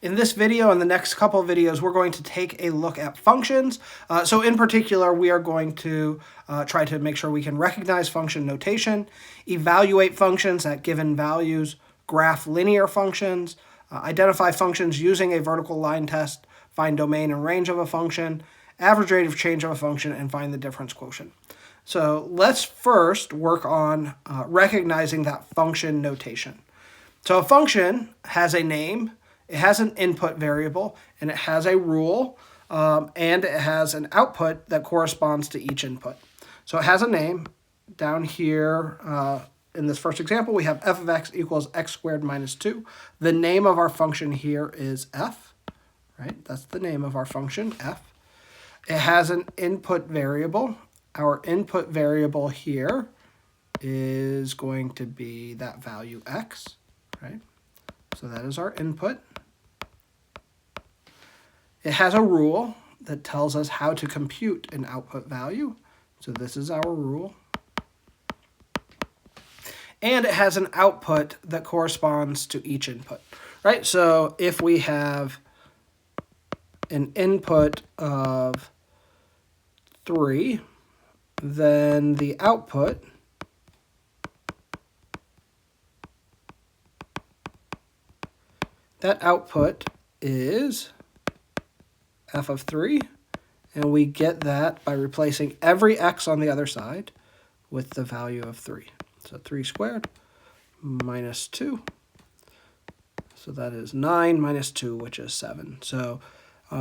In this video and the next couple of videos, we're going to take a look at functions. So in particular, we are going to try to make sure we can recognize function notation, evaluate functions at given values, graph linear functions, identify functions using a vertical line test, find domain and range of a function, average rate of change of a function, and find the difference quotient. So let's first work on recognizing that function notation. So a function has a name, it has an input variable, and it has a rule, and it has an output that corresponds to each input. So it has a name. Down here in this first example, we have f of x equals x squared minus 2. The name of our function here is f, right? That's the name of our function, f. It has an input variable. Our input variable here is going to be that value x, right? So that is our input. It has a rule that tells us how to compute an output value. So this is our rule. And it has an output that corresponds to each input, right? So if we have an input of 3, then the output is f of 3, and we get that by replacing every x on the other side with the value of 3. So 3 squared minus 2. So that is 9 minus 2, which is 7. So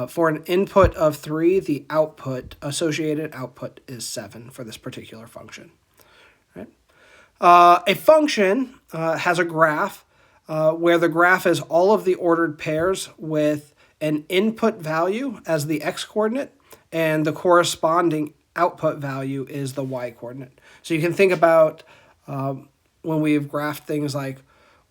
for an input of 3, the associated output is 7 for this particular function. Right? A function has a graph where the graph is all of the ordered pairs with an input value as the x-coordinate, and the corresponding output value is the y-coordinate. So you can think about when we've graphed things like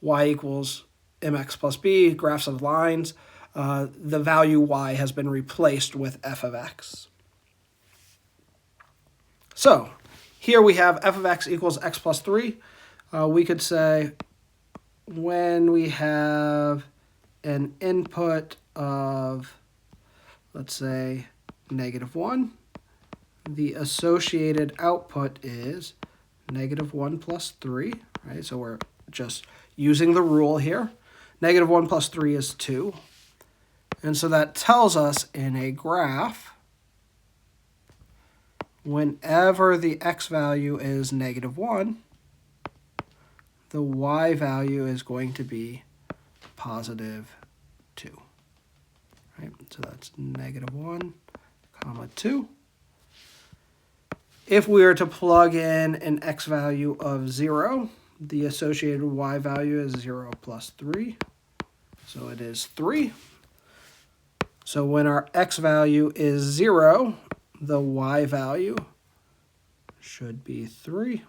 y equals mx plus b, graphs of lines, the value y has been replaced with f of x. So here we have f of x equals x plus 3. We could say when we have an input of, let's say, -1, the associated output is -1 plus 3, right? So we're just using the rule here. -1 plus 3 is 2. And so that tells us in a graph, whenever the x value is -1, the y value is going to be positive 2. Right? So that's -1, 2. If we were to plug in an x value of 0, the associated y value is 0 plus 3. So it is 3. So when our x value is 0, the y value should be 3.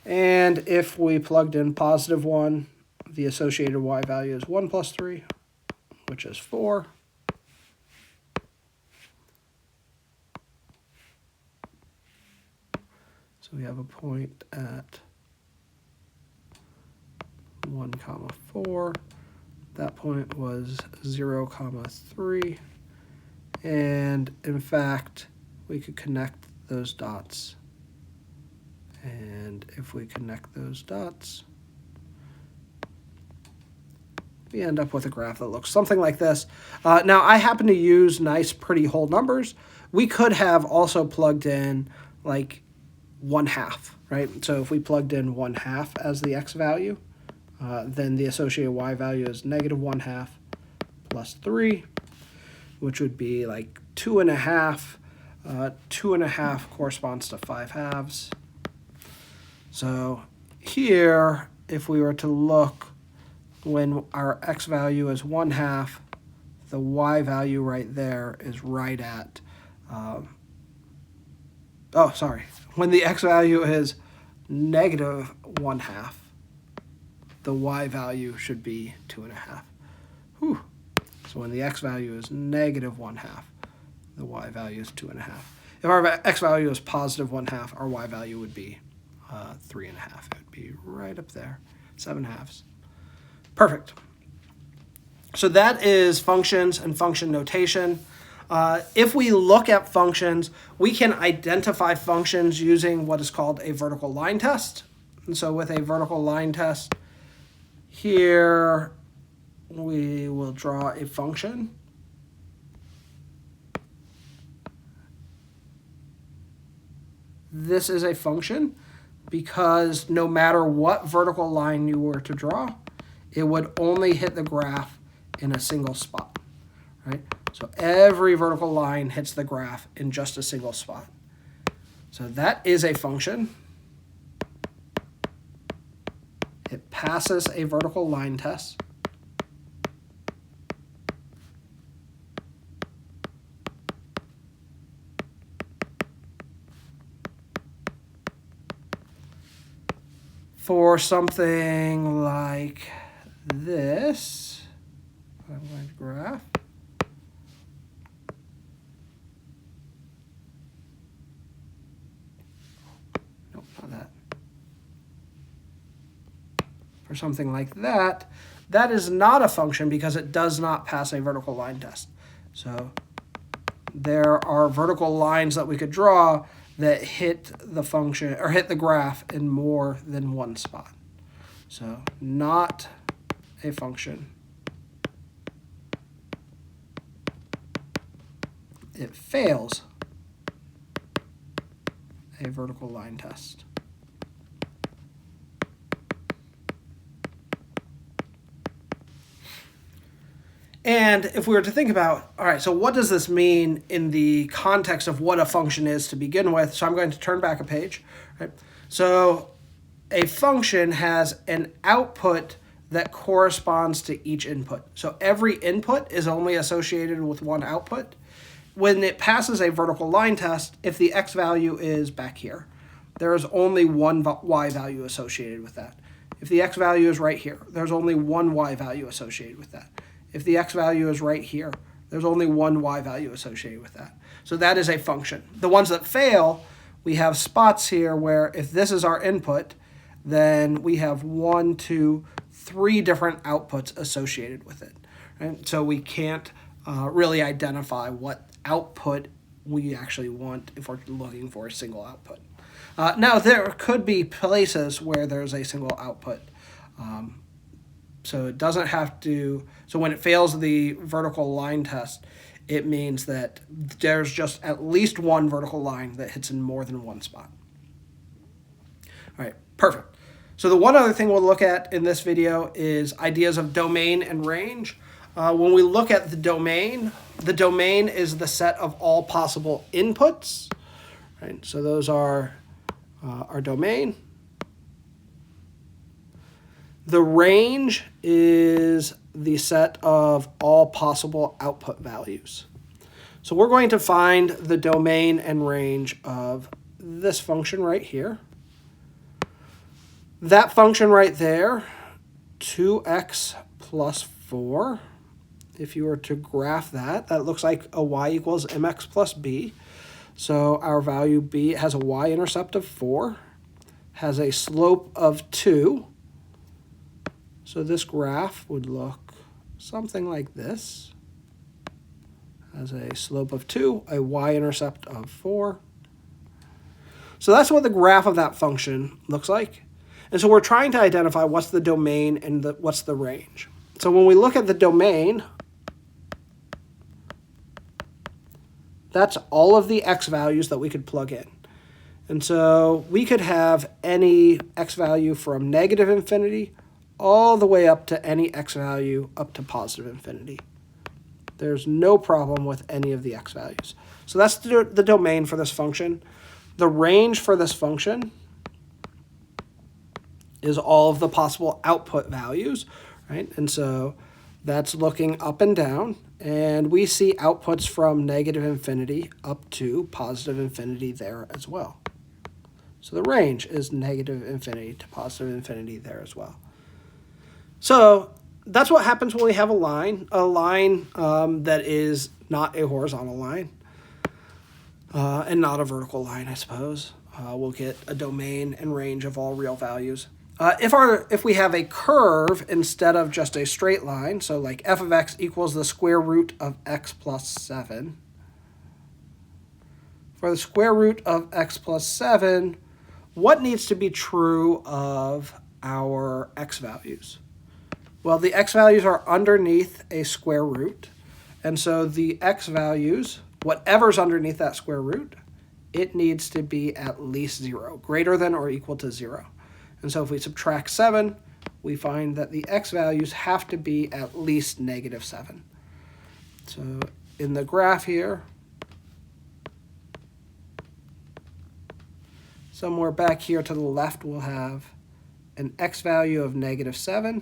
And if we plugged in positive 1, the associated y value is 1 plus 3, which is 4. So we have a point at 1, 4. That point was 0, 3. And in fact, we could connect those dots. And if we connect those dots, we end up with a graph that looks something like this. Now, I happen to use nice, pretty whole numbers. We could have also plugged in like 1/2, right? So if we plugged in 1/2 as the x value, then the associated y value is -1/2 plus 3, which would be like 2.5. 2.5 corresponds to 5/2. So here, if we were to look when our x value is 1/2, the y value right there is right at, when the x value is -1/2, the y value should be 2.5. Whew. So when the x value is -1/2, the y value is 2.5. If our x value is positive 1/2, our y value would be 3.5. It would be right up there, 7/2. Perfect. So that is functions and function notation. If we look at functions, we can identify functions using what is called a vertical line test. And so with a vertical line test, here we will draw a function. This is a function because no matter what vertical line you were to draw, it would only hit the graph in a single spot, right? So every vertical line hits the graph in just a single spot. So that is a function. It passes a vertical line test. For something like this, I'm going to graph. Nope, not that. For something like that, that is not a function because it does not pass a vertical line test. So there are vertical lines that we could draw that hit the function or hit the graph in more than one spot. So not a function. It fails a vertical line test. And if we were to think about, all right, so what does this mean in the context of what a function is to begin with? So I'm going to turn back a page. Right? So a function has an output that corresponds to each input. So every input is only associated with one output. When it passes a vertical line test, if the x value is back here, there is only one y value associated with that. If the x value is right here, there's only one y value associated with that. If the x value is right here, there's only one y value associated with that. So that is a function. The ones that fail, we have spots here where if this is our input, then we have 1, 2, 3 different outputs associated with it. Right? So we can't really identify what output we actually want if we're looking for a single output. Now, there could be places where there's a single output. So it doesn't have to, so when it fails the vertical line test, it means that there's just at least one vertical line that hits in more than one spot. All right, perfect. So the one other thing we'll look at in this video is ideas of domain and range. When we look at the domain is the set of all possible inputs. Right? So those are our domain. The range is the set of all possible output values. So we're going to find the domain and range of this function right here. That function right there, 2x plus 4, if you were to graph that, that looks like a y equals mx plus b. So our value b has a y-intercept of 4, has a slope of 2. So this graph would look something like this. Has a slope of 2, a y-intercept of 4. So that's what the graph of that function looks like. And so we're trying to identify what's the domain and what's the range. So when we look at the domain, that's all of the x values that we could plug in. And so we could have any x value from negative infinity all the way up to any x value up to positive infinity. There's no problem with any of the x values. So that's the domain for this function. The range for this function is all of the possible output values, right? And so that's looking up and down, and we see outputs from negative infinity up to positive infinity there as well. So the range is negative infinity to positive infinity there as well. So that's what happens when we have a line that is not a horizontal line and not a vertical line, I suppose. We'll get a domain and range of all real values. If we have a curve instead of just a straight line, so like f of x equals the square root of x plus 7. For the square root of x plus 7, what needs to be true of our x values? Well, the x values are underneath a square root, and so the x values, whatever's underneath that square root, it needs to be at least 0, greater than or equal to 0. And so if we subtract 7, we find that the x values have to be at least negative 7. So in the graph here, somewhere back here to the left, we'll have an x value of negative 7.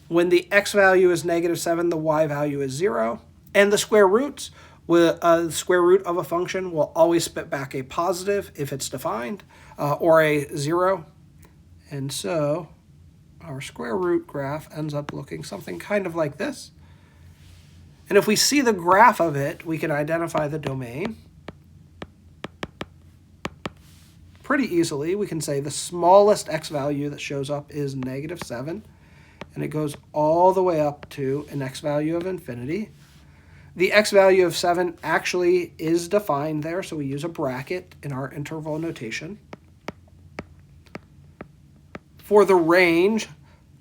When the x value is negative 7, the y value is 0. And the square roots, the square root of a function will always spit back a positive if it's defined, or a 0. And so our square root graph ends up looking something kind of like this. And if we see the graph of it, we can identify the domain pretty easily. We can say the smallest x value that shows up is negative 7, and it goes all the way up to an x value of infinity. The x value of 7 actually is defined there, so we use a bracket in our interval notation. For the range,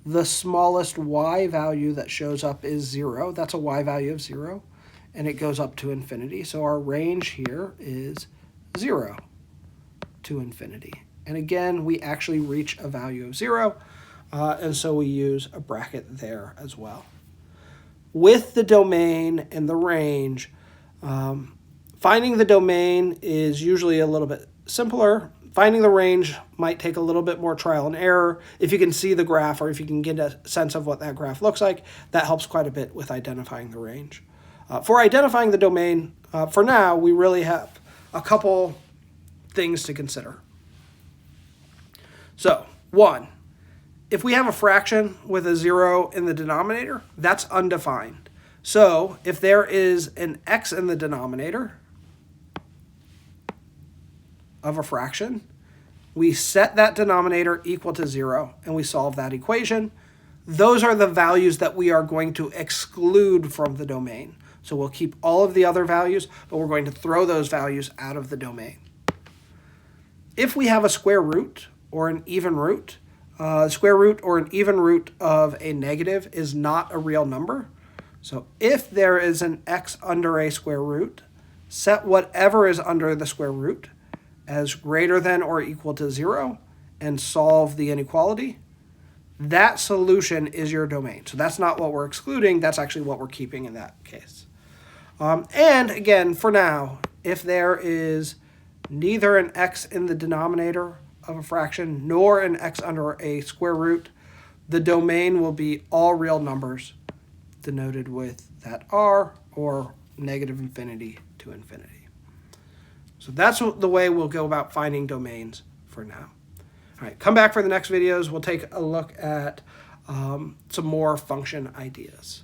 the smallest y value that shows up is 0. That's a y value of 0, and it goes up to infinity. So our range here is 0 to infinity. And again, we actually reach a value of 0, and so we use a bracket there as well. With the domain and the range, finding the domain is usually a little bit simpler. Finding the range might take a little bit more trial and error. If you can see the graph, or if you can get a sense of what that graph looks like, that helps quite a bit with identifying the range. For identifying the domain, for now, we really have a couple things to consider. So, 1, if we have a fraction with a 0 in the denominator, that's undefined. So, if there is an x in the denominator of a fraction, we set that denominator equal to 0, and we solve that equation. Those are the values that we are going to exclude from the domain. So we'll keep all of the other values, but we're going to throw those values out of the domain. If we have a square root or an even root, square root or an even root of a negative is not a real number. So if there is an x under a square root, set whatever is under the square root as greater than or equal to 0 and solve the inequality. That solution is your domain. So that's not what we're excluding, that's actually what we're keeping in that case. And again, for now, if there is neither an x in the denominator of a fraction nor an x under a square root, the domain will be all real numbers denoted with that r, or negative infinity to infinity. So that's the way we'll go about finding domains for now. All right, come back for the next videos. We'll take a look at some more function ideas.